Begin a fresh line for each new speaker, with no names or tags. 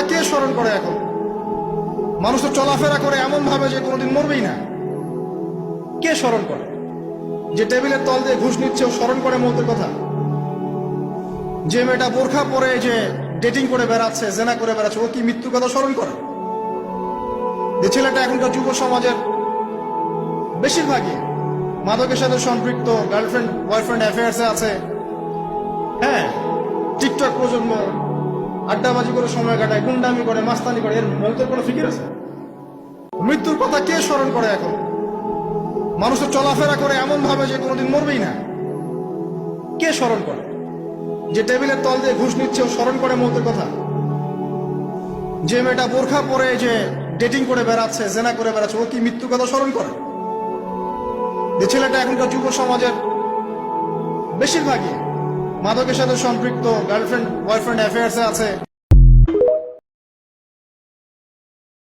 কথা কে স্মরণ করে এখন? মানুষ তো চলাফেরা করে এমন ভাবে যে কোনোদিন মরবেই না। কে স্মরণ করে? যে টেবিলের তল দিয়ে ঘুষ নিচ্ছে ও স্মরণ করে মৌতের কথা? যে মেয়েটা বোরখা পরে যে ডেটিং করে বেড়াচ্ছে, জেনা করে বেড়াচ্ছে, ও কি মৃত্যুর কথা স্মরণ করে? যে ছেলেটা এখনকার যুব সমাজের বেশিরভাগই মাদকের সাথে সম্পৃক্ত, গার্লফ্রেন্ড বয়ফ্রেন্ড অ্যাফেয়ার্সে আছে, হ্যাঁ, টিকটক প্রজন্ম, আড্ডাবাজি করে সময় কাটায়, গুন্ডামি করে, মাস্তানি করে, এর মৌতের কোনো ফিকির আছে? মৃত্যুর কথা কে স্মরণ করে এখন? মানুষ তো চলাফেরা করে এমন ভাবে যে কোনোদিন মরবেই না। কে স্মরণ করে? যে টেবিলের তল দিয়ে ঘুষ নিচ্ছে ও স্মরণ করে মৌতের কথা? যে মেয়েটা বোরখা পরে যে ডেটিং করে বেড়াচ্ছে, জেনা করে বেড়াচ্ছে, ও কি মৃত্যুর কথা স্মরণ করে? যে ছেলেটা এখনকার যুব সমাজের বেশিরভাগই মাদকের সাথে সম্পৃক্ত, গার্লফ্রেন্ড বয়ফ্রেন্ড অ্যাফেয়ার্সে আছে,